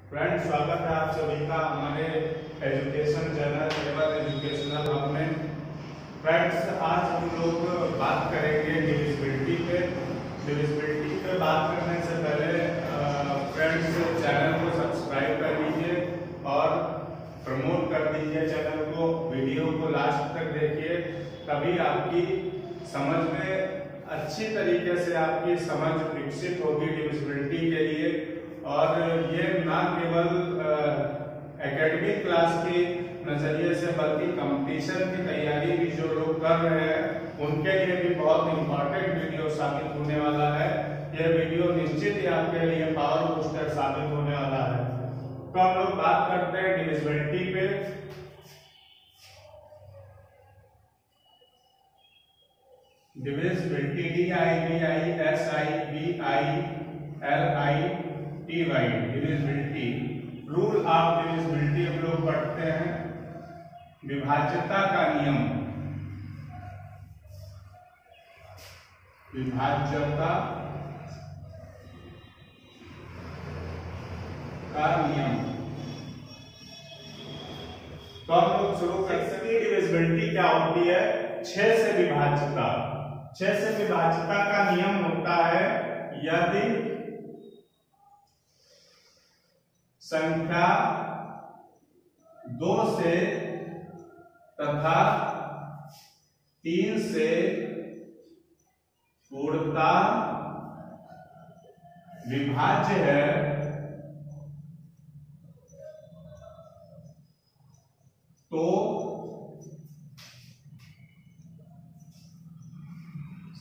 Friends, स्वागत है आप सभी का हमारे एजुकेशन चैनल केवल एजुकेशनल हब में। फ्रेंड्स, आज हम लोग बात करेंगे डिविजिबिलिटी पे। डिविजिबिलिटी पे बात करने से पहले फ्रेंड्स, चैनल को सब्सक्राइब कर लीजिए और प्रमोट कर दीजिए चैनल को। वीडियो को लास्ट तक देखिए, तभी आपकी समझ में अच्छी तरीके से आपकी समझ विकसित होगी डिविजिबिलिटी के लिए। और ये ना केवल एकेडमिक क्लास के नजरिए से बल्कि कंपटीशन की तैयारी भी जो लोग कर रहे हैं उनके लिए भी बहुत इंपॉर्टेंट वीडियो साबित होने वाला है। यह वीडियो निश्चित ही आपके लिए पावर बूस्टर साबित होने वाला है। तो हम लोग बात करते हैं डिविजिबिलिटी पे। Divisibility DIVISIBILITY divisibility. Rule of divisibility हम लोग पढ़ते हैं। विभाज्यता का नियम, विभाज्यता का नियम। तो हम लोग शुरू कर सकते हैं। डिविजिबिलिटी क्या होती है? 6 से विभाज्यता। 6 से विभाज्यता का नियम होता है यदि संख्या 2 से तथा 3 से पूर्णतः विभाज्य है तो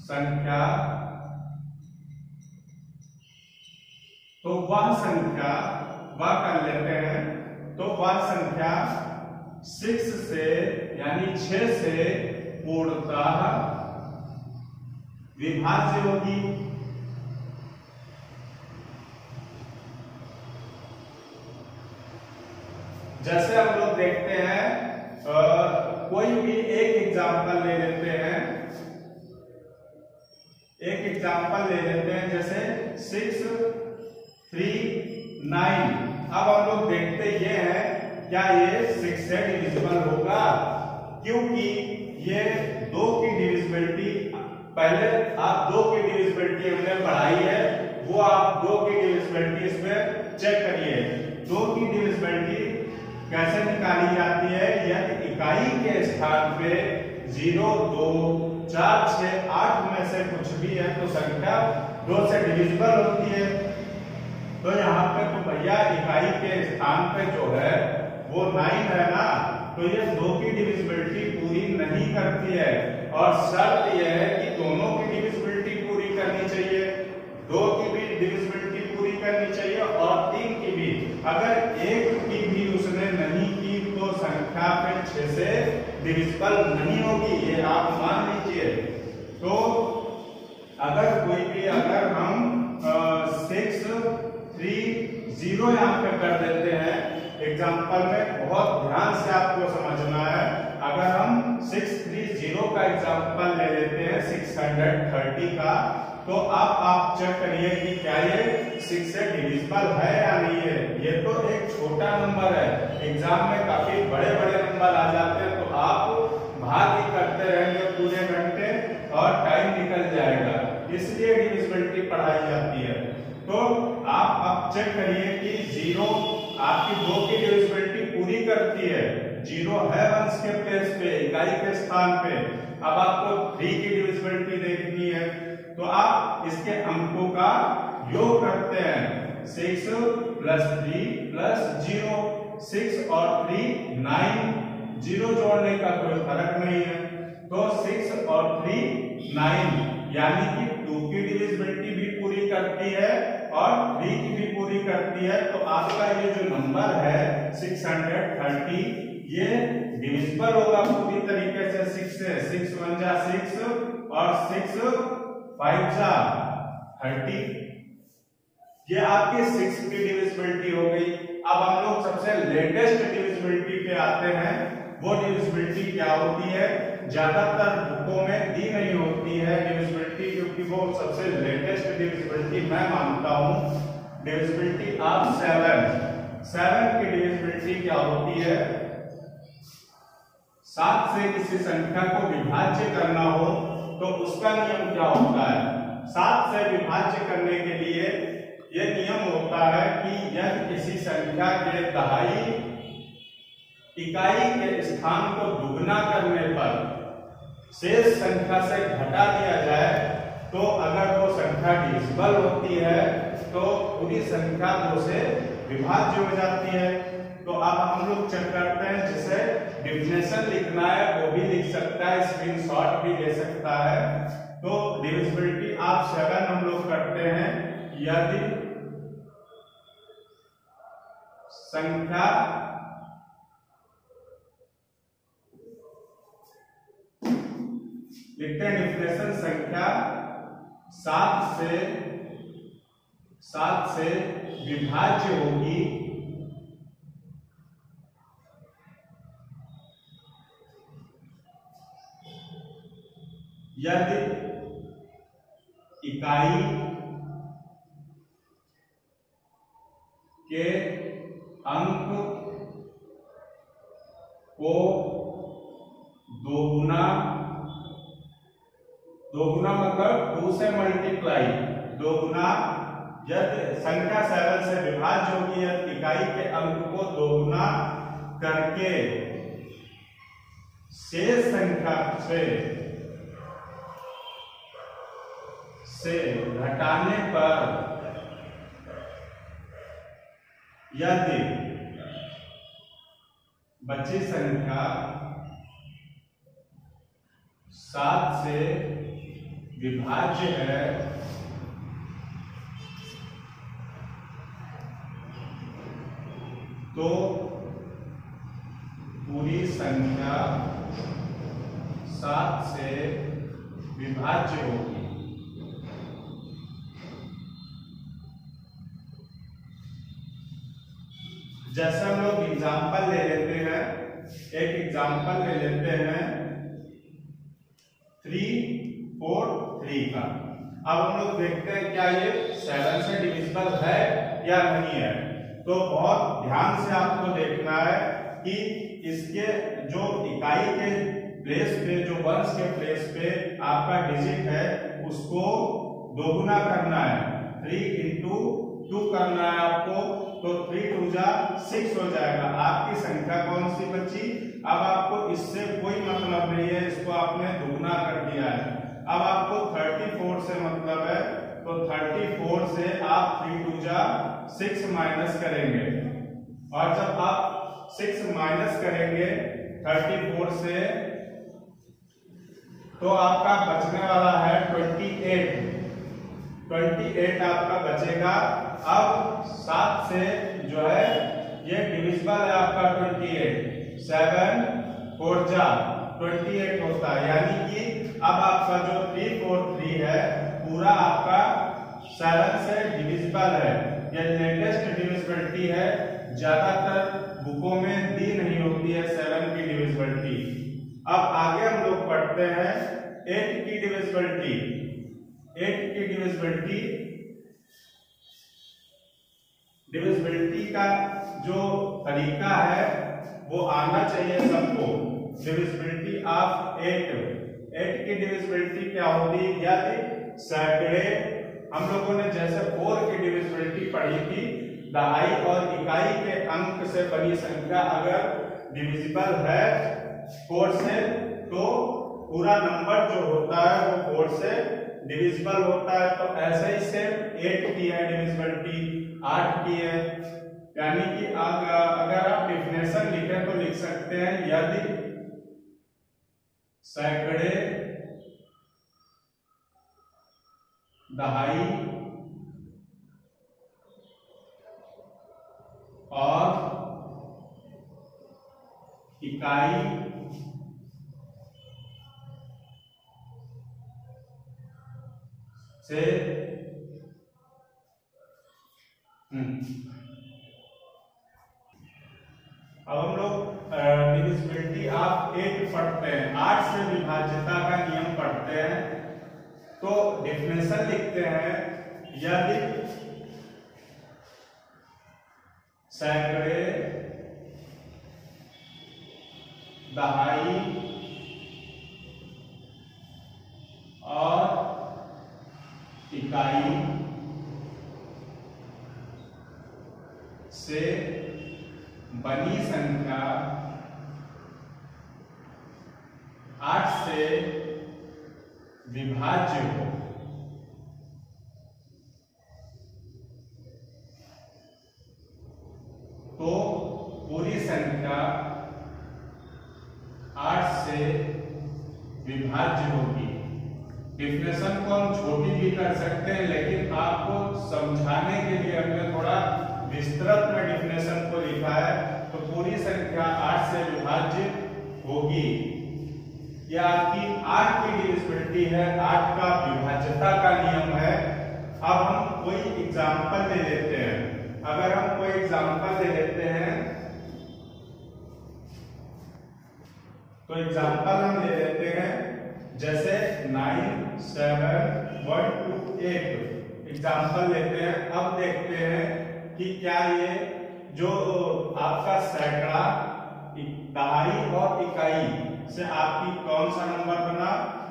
संख्या, तो वह संख्या, वह कर लेते हैं, तो वह संख्या 6 से यानी 6 से पूर्णतः विभाज्य होगी। जैसे हम लोग देखते हैं, कोई भी एक एग्जांपल ले लेते हैं, एक एग्जांपल ले लेते हैं जैसे 6, 3, 9। अब हम लोग देखते ये है क्या ये 6 से डिविजिबल होगा, क्योंकि ये 2 की डिविजिबिलिटी, पहले आप 2 की डिविजिबिलिटी हमने पढ़ाई है, वो आप 2 की डिविजिबिलिटी इसमें चेक करिए। 2 की डिविजिबिलिटी कैसे निकाली जाती है? यदि इकाई के स्थान पे 0, 2, 4, 6, 8 में से कुछ भी है तो संख्या 2 से डिविजिबल होती है। तो यहाँ पे तो भैया इकाई के स्थान पे जो है वो 9 है ना, तो ये 2 की डिविजिबिलिटी पूरी नहीं करती है। और शर्त यह है कि दोनों की डिविजिबिलिटी पूरी करनी चाहिए, 2 की भी डिविजिबिलिटी पूरी करनी चाहिए और 3 की भी। अगर एक की भी उसने नहीं की तो संख्या पे 6 से डिविजिबल नहीं होगी, ये आप मान लीजिए। तो अगर कोई भी, अगर हम 6, 3, 0 यहाँ पे कर देते हैं एग्जाम्पल में, बहुत ध्यान से आपको समझना है। अगर हम 6, 3, 0 का एग्जाम्पल ले लेते हैं 630 का, तो आप चेक करिए कि क्या ये 6 से डिविजिबल है या नहीं है। ये तो एक छोटा नंबर है, एग्जाम में काफी बड़े बड़े नंबर आ जाते हैं तो आप भाग ही करते रहेंगे पूरे घंटे और टाइम निकल जाएगा, इसलिए डिविजिबिलिटी पढ़ाई जाती है। तो आप अब चेक करिए कि 0 आपकी 2 की डिविजिबिलिटी पूरी करती है, 0 है वंश के प्लेस पे, इकाई के स्थान पे। अब आपको 3 की डिविजिबिलिटी देखनी है, तो आप इसके अंकों का योग करते हैं। 6 + 3 + 0, 6 और 3 9, 0 जोड़ने का कोई फर्क नहीं है। तो 6 और 3 9, यानी कि 2 की डिविजिबिलिटी भी पूरी करती है और 3 की भी पूरी करती है। तो आपका ये जो नंबर है 630, ये डिविजिबल होगा पूरी तरीके से 6 से। 6 1 जा 6 और 6 5 जा 30। ये आपकी 6 की डिविजिबिलिटी हो गई। अब हम लोग सबसे लेटेस्ट डिविजिबिलिटी पे आते हैं। वो डिविजिबिलिटी क्या होती है? ज्यादातर बुकों में दी नहीं होती है डिविजिबिलिटी, क्योंकि वो सबसे लेटेस्ट डिविजिबिलिटी मैं मानता हूं डिविजिबिलिटी ऑफ 7। 7 की डिविजिबिलिटी क्या होती है? 7 से किसी संख्या को विभाज्य करना हो तो उसका नियम क्या होता है? 7 से विभाज्य करने के लिए यह नियम होता है कि यदि किसी संख्या के दहाई इकाई के स्थान को दुगना करने पर शेष संख्या से घटा दिया जाए तो अगर वो संख्या डिविजिबल होती है तो पूरी संख्या 2 से विभाज्य हो जाती है। तो अब हम लोग चेक करते हैं, जिसे डिफिनेशन लिखना है वो भी लिख सकता है, स्क्रीनशॉट भी ले सकता है। तो डिविजिबिलिटी ऑफ 7 हम लोग करते हैं, यदि संख्या लिखते हैं डिफिनेशन, संख्या 7 से विभाज्य होगी यदि इकाई के अंक को दोगुना मतलब 2 से मल्टीप्लाई, दोगुना यदि संख्या 7 से विभाज्य होगी यदि इकाई के अंक को दोगुना करके शेष संख्या से घटाने पर यदि बची संख्या 7 से विभाज्य है तो पूरी संख्या 7 से विभाज्य होगी। जैसे हम लोग एग्जाम्पल ले लेते हैं, एक एग्जाम्पल ले लेते हैं 3, 4, 3 का। अब हम लोग देखते हैं क्या ये 7 से डिविजिबल है या नहीं है। तो बहुत ध्यान से आपको देखना है कि इसके जो इकाई के प्लेस पे, जो वंश के प्लेस पे आपका डिजिट है उसको दोगुना करना है, 3 into 2 करना है आपको। तो 3 2 जा 6 हो जाएगा। आपकी संख्या कौन सी बची? अब आपको इससे कोई मतलब नहीं है, इसको आपने दुगना कर दिया है। अब आपको 34 से मतलब है, तो 34 से आप 3 2 जा 6 माइनस करेंगे, और जब आप 6 माइनस करेंगे 34 से तो आपका बचने वाला है 28 आपका बचेगा। अब 7 से जो है ये डिविजिबल है आपका 28, 7 4 जा 28 होता है, यानी कि अब आपका जो 3 4 3 है पूरा आपका 7 से डिविजिबल है। ये लेटेस्ट डिविजिबिलिटी है, ज्यादातर बुकों में दी नहीं होती है 7 की डिविजिबिलिटी। अब आगे हम लोग पढ़ते हैं 8 की डिविजिबिलिटी। 8 की डिविजिबिलिटी का जो तरीका है वो आना चाहिए सबको। डिविजिबिलिटी ऑफ 8 की डिविजिबिलिटी क्या होती है? यदि सैकड़े, हम लोगों ने जैसे 4 की डिविजिबिलिटी पढ़ी थी, दहाई और इकाई के अंक से बनी संख्या अगर डिविजिबल है 4 से तो पूरा नंबर जो होता है वो 4 से डिविजिबल होता है। तो ऐसे ही से 8 की है डिविजिबिलिटी, 8 की है। यानी कि अगर आप डिफिनेशन लिखें तो लिख सकते हैं, यदि सैकड़े, दहाई और इकाई से अब हम लोग डिविजिबिलिटी ऑफ 8 पढ़ते हैं, 8 से विभाज्यता का नियम पढ़ते हैं। तो डेफिनेशन लिखते हैं, यदि सैकड़े, दहाई और इकाई से बनी संख्या 8 से विभाज्य हो। तो पूरी संख्या 8 से विभाज्य होगी। डिफिनेशन को हम छोटी भी कर सकते हैं, लेकिन आपको समझाने के लिए हमने थोड़ा विस्तृत में डिफिनेशन को लिखा है। तो पूरी संख्या 8 से विभाज्य होगी। यह आपकी 8 की डिविजिबिलिटी है, 8 का विभाज्यता का नियम है। अब हम कोई एग्जांपल ले लेते हैं। अगर हम कोई एग्जांपल ले लेते हैं तो एग्जांपल हम ले लेते हैं जैसे 9, 7, 1 to 8 एग्जांपल लेते हैं। अब देखते हैं कि क्या ये जो आपका सैकड़ा, दहाई और इकाई से आपकी कौन सा नंबर बना,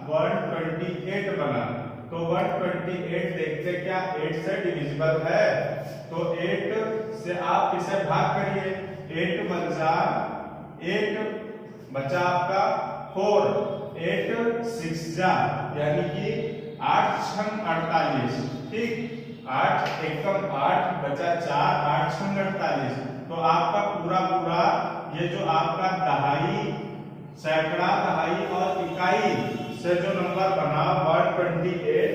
128 बना। तो 128 देखते क्या 8 से डिविजिबल है। तो 8 से आप इसे भाग करिए, 8 बचा 8 बचा आपका 4, 8 6 जा यानी कि 8 छंग 48। ठीक, 8 एकम 8 बचा 4, 8 छंग 48। तो आपका पूरा ये जो आपका दहाई, सैकड़ा, दहाई और इकाई से जो नंबर बना 128,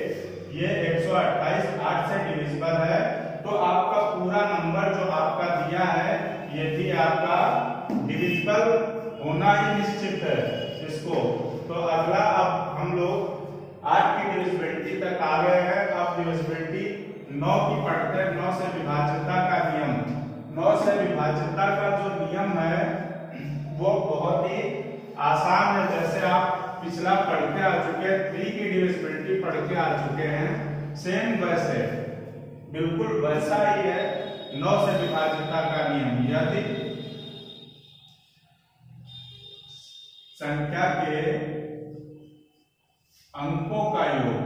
ये 128 8 से डिविजिबल है। तो आपका पूरा नंबर जो आपका दिया है ये भी आपका डिविजिबल होना ही निश्चित है इसको। तो अगला अब हम लोग 8 की डिविजिबिलिटी तक आ गए हैं। अब डिविजिबिलिटी 9 की पढ़ते हैं। 9 से विभाज्यता का नियम। 9 से विभाज्यता का जो नियम है वो बहुत ही आसान है। जैसे आप पिछला पढ़ के आ चुके हैं, 3 की डिविजिबिलिटी पढ़ के आ चुके हैं, सेम वैसे बिल्कुल वैसा ही है 9 से विभाज्यता का नियम। यदि संख्या के अंकों का योग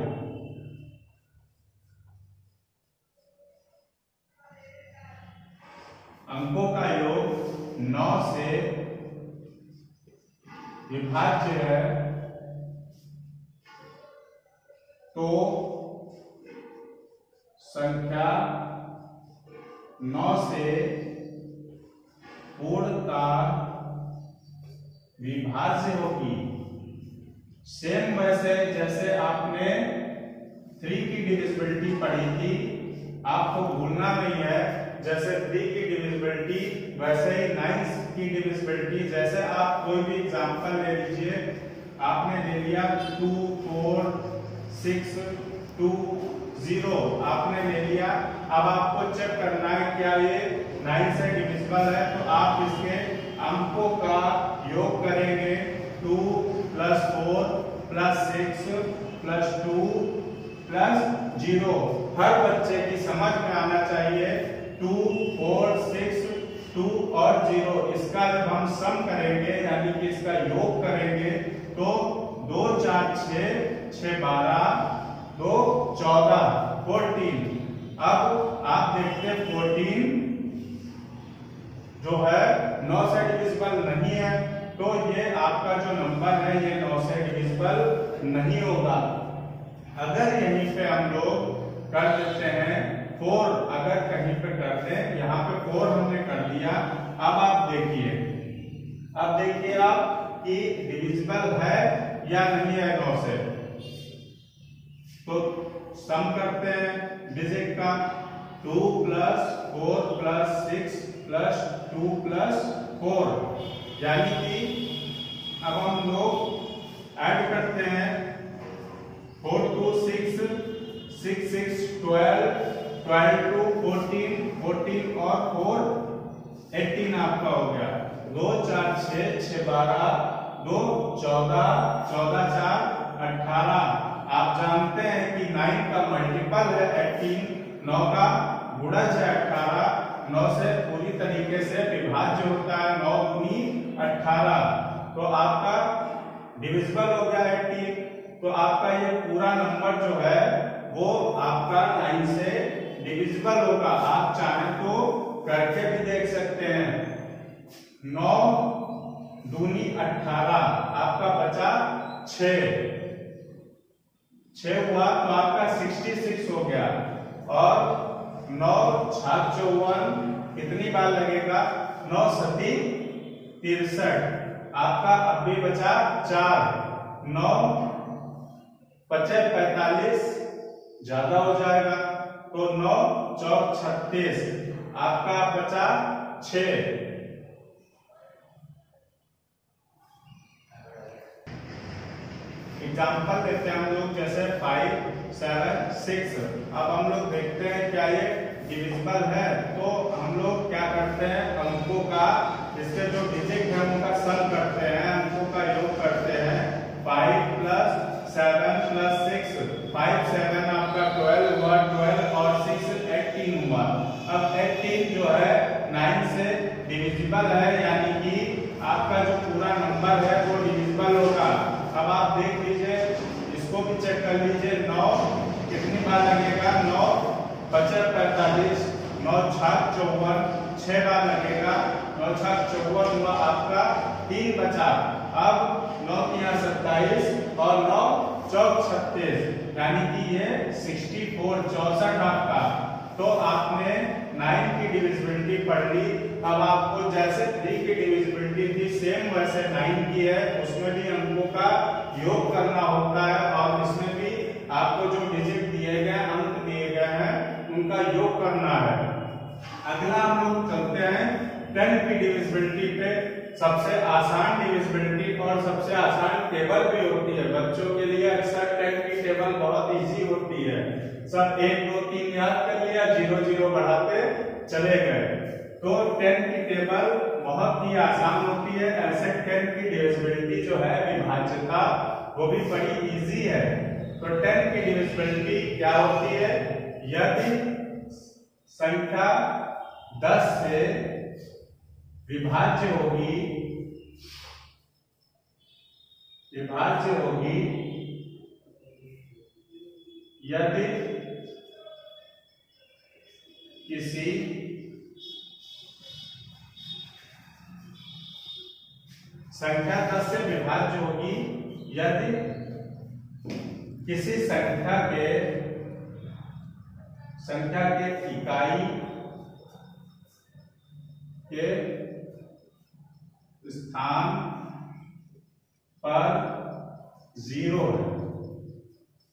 अंकों का योग 9 से विभाज्य है तो संख्या 9 से पूर्णतः विभाज्य होगी। सेम वैसे जैसे आपने 3 की डिविजिबिलिटी पढ़ी थी, आपको भूलना नहीं है। जैसे 3 की डिविजिबिलिटी वैसे ही 9 की डिविजिबिलिटी। जैसे आप कोई भी एग्जांपल ले लीजिए, आपने ले लिया 2, 4, 6, 2, 0 आपने ले लिया। अब आपको चेक करना है क्या ये 9 से डिविजिबल है। तो आप इसके अंकों का योग करेंगे, 2 + 4 + 6 + 2 + 0। हर बच्चे की समझ में आना चाहिए 2, 4, 6, 2 और 0। इसका जब हम सम करेंगे यानी कि इसका योग करेंगे तो 2 4 6 6 12 2 14 14। अब आप देखते हैं 14 जो है 9 से डिविजिबल नहीं है। तो ये आपका जो नंबर है ये 9 से डिविजिबल नहीं होगा। अगर यहीं पे हम लोग कर देते हैं 4, अगर कहीं पे कर दें, यहाँ पे 4 हमने कर दिया। अब आप देखिए आप कि डिविजिबल है या नहीं है 9 से। तो सम करते हैं डिजिट का, 2 + 4 + 6 + 2 + 4 यानी कि अब हम लोग ऐड करते हैं 4 2 6 6 6 12 12 2 14 14 और 4 18 आपका हो गया। 2 4 6 6 12 2 14 14 4 18। आप जानते हैं कि 9 का मल्टीपल है 18, 9 का गुणज है 18। 9 से पूरी तरीके से विभाज्य होता है। 9 दूनी 18, तो आपका डिविजिबल हो गया 18। तो आपका ये पूरा नंबर जो है वो आपका 9 से डिविजिबल होगा। आप चाहें तो करके भी देख सकते हैं। 9 दूनी 18, आपका बचा 6 हुआ, तो आपका 66 हो गया। और 9 छाक 54 कितनी बार लगेगा? 9 सती 63, आपका अब भी बचा 4। 9 पचे 45 ज्यादा हो जाएगा, तो 9 चौक 36, आपका बचा 6। एग्जाम्पल लेते हैं हम लोग, जैसे 5, 7, 6। अब हम लोग देखते हैं क्या ये डिविजिबल है। तो हम लोग क्या करते हैं, अंकों का, इसके जो डिजिट है उनका सम करते हैं, अंकों का योग करते हैं। 5 + 7 + 6, 5 7 आपका 12 हुआ, 12 और 6 18 हुआ। अब 18 जो है 9 से डिविजिबल है, यानी कि आपका जो पूरा नंबर है वो डिविजिबल होगा। अब आप देख लीजिए, इसको भी चेक कर लीजिए। 9 कितनी बार लगेगा? 9 पचे 45, 9 छाक 54, 6 बार लगेगा। 9 छाक 54 हुआ, आपका 3 बचा। अब 9 × 27 और 9 चौक 36, यानी कि ये 64 64 आपका। तो आपने 9 की डिविजिबिलिटी पढ़ ली। अब आपको जैसे 3 की डिविजिबिलिटी थी सेम वैसे 9 की है, उसमें भी अंकों का योग करना होता है और इसमें भी आपको जो डिजिट दिए गए, अंक दिए गए हैं, उनका योग करना है। अगला हम लोग चलते हैं 10 की डिविजिबिलिटी पे। सबसे आसान डिविजिबिलिटी और सबसे आसान टेबल भी होती है बच्चों के लिए। अक्सर 10 की टेबल बहुत इजी होती है, सब 1 2 3 याद कर लिया, 0 0 बढ़ाते चले गए। तो 10 की टेबल बहुत ही आसान होती है। ऐसे 10 की डिविजिबिलिटी जो है, विभाज्यता, वो भी बड़ी इजी है। तो 10 की डिविजिबिलिटी क्या होती है? यदि संख्या 10 से विभाज्य होगी यदि किसी संख्या 10 से विभाज्य होगी यदि किसी संख्या के इकाई के स्थान पर 0 है।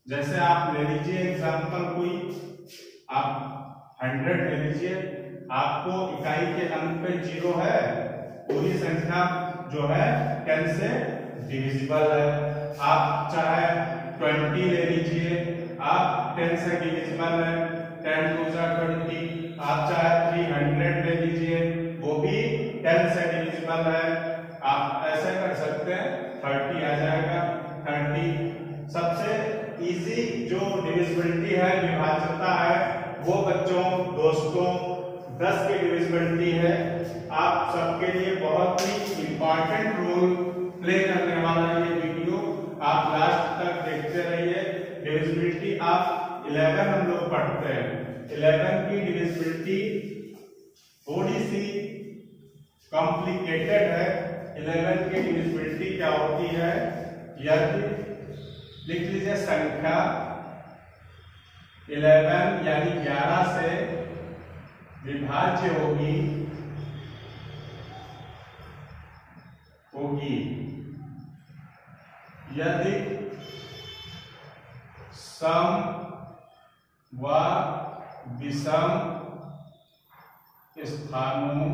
जैसे आप ले लीजिए एग्जांपल कोई, आप 100 ले लीजिए, आपको इकाई के अंक पे 0 है, पूरी संख्या जो है 10 से डिविजिबल है। आप चाहे 20 ले लीजिए, आप 10 से डिविजिबल है, 10 2 20। आप चाहे 300 ले लीजिए, वो भी 10 से डिविजिबल है। आप ऐसे कर सकते हैं, 30 आ जाएगा, 30। सबसे इजी जो डिविजिबिलिटी है, विभाज्यता है, वो बच्चों दोस्तों 10 की डिविजिबिलिटी है। आप सबके लिए बहुत ही इंपॉर्टेंट रोल प्ले करने वाला ये वीडियो, आप लास्ट तक देखते रहिए। डिविजिबिलिटी आप 11 हम लोग पढ़ते हैं। 11 की डिविजिबिलिटी थोड़ी सी कॉम्प्लिकेटेड है। 11 की डिविजिबिलिटी क्या होती है? यदि लिख लीजिए संख्या 11 यानी 11 से विभाज्य होगी यदि सम व विषम स्थानों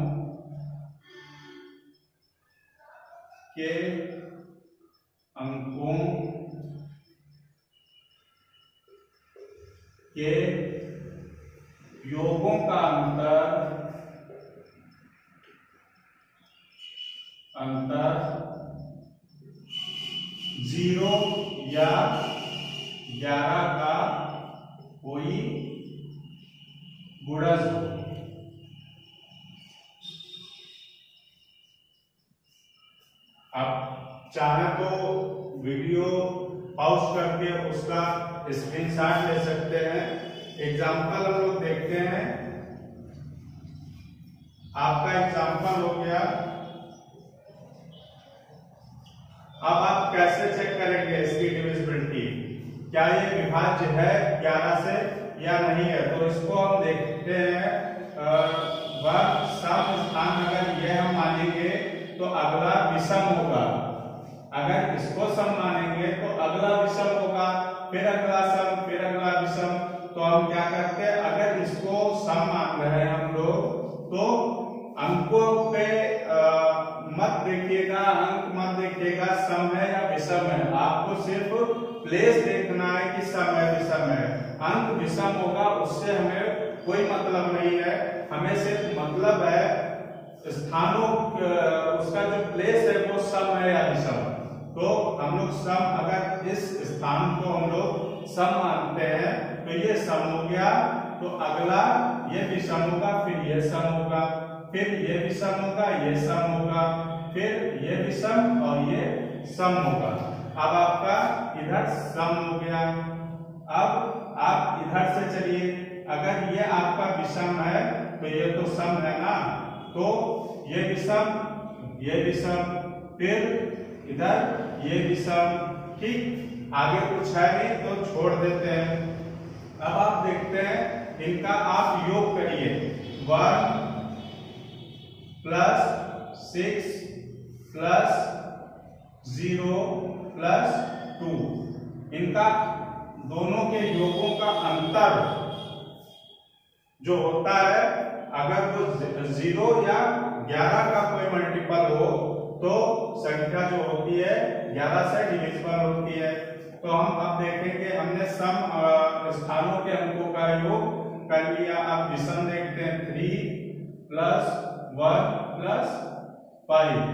के अंकों के योगों का अंतर 0 या 11 का कोई गुणज हो। आप चाहे तो वीडियो पॉज करके उसका स्क्रीनशॉट ले सकते हैं। एग्जाम्पल हम लोग देखते हैं। आपका एग्जाम्पल हो गया। अब आप कैसे चेक करेंगे इसकी डिविजिबिलिटी, क्या ये विभाज्य है 11 से या नहीं है? तो इसको हम देखते हैं। वह सम स्थान अगर यह हम मानेंगे तो अगला विषम होगा। अगर इसको सम मानेंगे तो अगला विषम होगा, फिर अगला सम, फिर अगला विषम। तो हम क्या करते हैं, अगर इसको सम मान रहे हैं हम लोग तो अंकों पे मत देखिएगा, अंक मत देखिएगा सम है या विषम है। आपको सिर्फ प्लेस देखना है कि सम है विषम है। अंक विषम होगा उससे हमें कोई मतलब नहीं है, हमें सिर्फ मतलब है स्थानों उसका जो प्लेस है वो सम है या विषम। तो हम लोग सम, अगर इस स्थान को हम लोग सम मानते हैं तो ये सम हो गया, तो अगला ये विषम होगा, फिर ये सम होगा, फिर ये विषम होगा, ये सम होगा, फिर ये विषम और ये सम होगा। अब आपका इधर सम हो गया। अब आप इधर से चलिए, अगर ये आपका विषम है तो ये तो सम है ना, तो ये विषम, ये विषम, फिर इधर ये विषम। ठीक, आगे कुछ है नहीं तो छोड़ देते हैं। अब आप देखते हैं इनका आप योग करिए। 1 + 6 + 0 + 2, इनका दोनों के योगों का अंतर जो होता है, अगर वो 0 या 11 का कोई मल्टीपल हो तो संख्या जो होती है 11 से डिविजिबल होती है। तो हम अब देखेंगे, हमने सम स्थानों के अंकों का योग कर लिया। अब विषम देखते हैं। 3 + 1 + 5।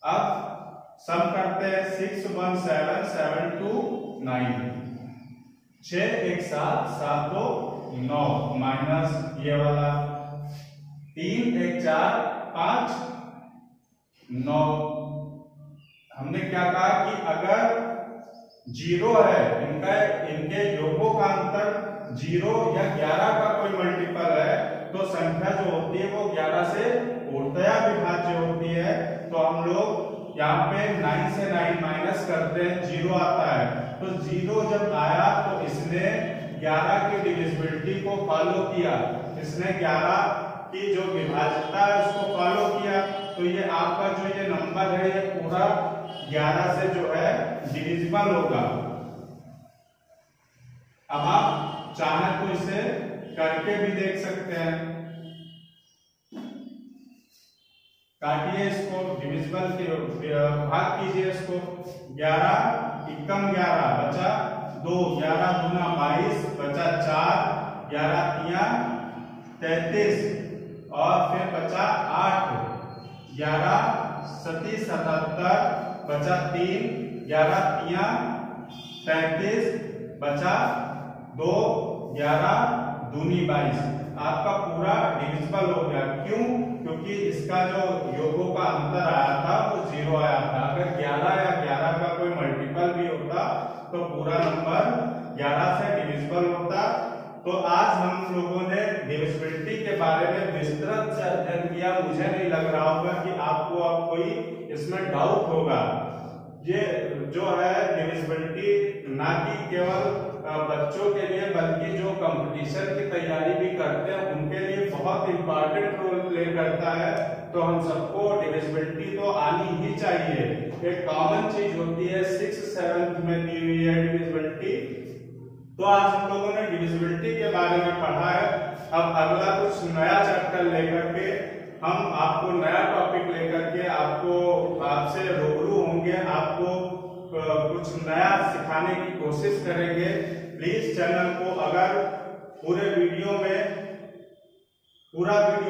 अब सम करते हैं। 6 × 1 = 7, 7 × 2 = 9, 6 × 1 = 7, 7 × 2 = 9, माइनस ये वाला 3 × 1 = 4, 5 × 9। हमने क्या कहा कि अगर 0 है, इनके योगों का अंतर 0 या 11 का कोई मल्टीपल है तो संख्या जो होती है वो 11 से पूर्णतया विभाज्य होती है। तो हम लोग यहाँ पे 9 से 9 माइनस करते हैं, 0 आता है। तो 0 जब आया तो इसने 11 की डिविजिबिलिटी को फॉलो किया, इसने 11 की जो विभाज्यता है उसको फॉलो किया। तो ये आपका जो ये नंबर है ये पूरा 11 से जो है डिविजिबल होगा। अब आप चाहे तो इसे करके भी देख सकते हैं। काटिए इसको, डिविजिबल के भाग कीजिए इसको। 11 एकम 11 बचा 2, 11 दूना 22 बचा 4, 11 तिया 33 और फिर बचा 8, 11 सती 77 बचा 3, 11 तिया 35 बचा 2, 11 दूनी 22। आपका पूरा डिविजिबल हो गया। क्यों? क्योंकि इसका जो योगों का अंतर आया था वो 0 आया था। अगर 11 या 11 का कोई मल्टीपल भी होता तो पूरा नंबर 11 से डिविजिबल होता। तो आज हम लोगों ने डिविजिबिलिटी के बारे में विस्तृत से अध्ययन किया। मुझे नहीं लग रहा होगा कि आपको अब कोई इसमें डाउट होगा। ये जो है डिविजिबिलिटी ना कि केवल बच्चों के लिए बल्कि जो कंपटीशन की तैयारी भी करते हैं उनके लिए बहुत इंपॉर्टेंट रोल प्ले करता है। तो हम सबको डिविजिबिलिटी तो आनी ही चाहिए, एक कॉमन चीज होती है। 6th 7th में दी हुई है डिविजिबिलिटी। तो आज हम लोगों ने डिविजिबिलिटी के बारे में पढ़ा है। अब अगला कुछ नया चैप्टर लेकर के हम आपको नया टॉपिक लेकर के आपसे रूबरू होंगे, आपको कुछ नया सिखाने की कोशिश करेंगे। प्लीज चैनल को, अगर पूरा वीडियो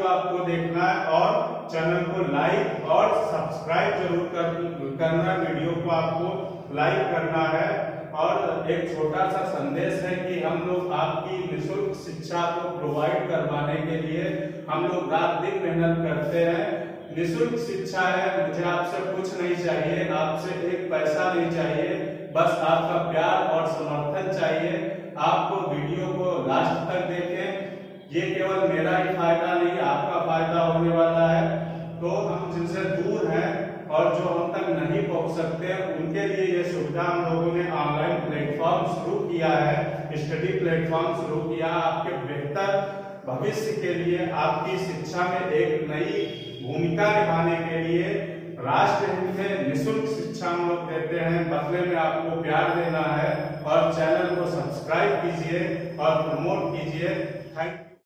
आपको देखना है और चैनल को लाइक और सब्सक्राइब जरूर करना, वीडियो को आपको लाइक करना है और एक छोटा सा संदेश है कि हम लोग आपकी निःशुल्क शिक्षा को प्रोवाइड करवाने के लिए हम लोग रात दिन मेहनत करते हैं। निःशुल्क शिक्षा है, मुझे आपसे कुछ नहीं चाहिए, आपसे एक पैसा नहीं चाहिए, बस आपका प्यार और समर्थन चाहिए। आपको वीडियो को लास्ट तक देखें, ये केवल मेरा ही फायदा नहीं, आपका फायदा होने वाला है। तो हम जिनसे दूर हैं और जो हम तक नहीं पहुंच सकते, उनके लिए ये सुविधा हम लोगों ने ऑनलाइन प्लेटफॉर्म शुरू किया है, स्टडी प्लेटफॉर्म शुरू किया। आपके बेहतर भविष्य के लिए, आपकी शिक्षा में एक नई भूमिका निभाने के लिए राष्ट्र हित में निःशुल्क शिक्षा हम लोग देते हैं। बदले में आपको प्यार देना है और चैनल को सब्सक्राइब कीजिए और प्रमोट कीजिए। थैंक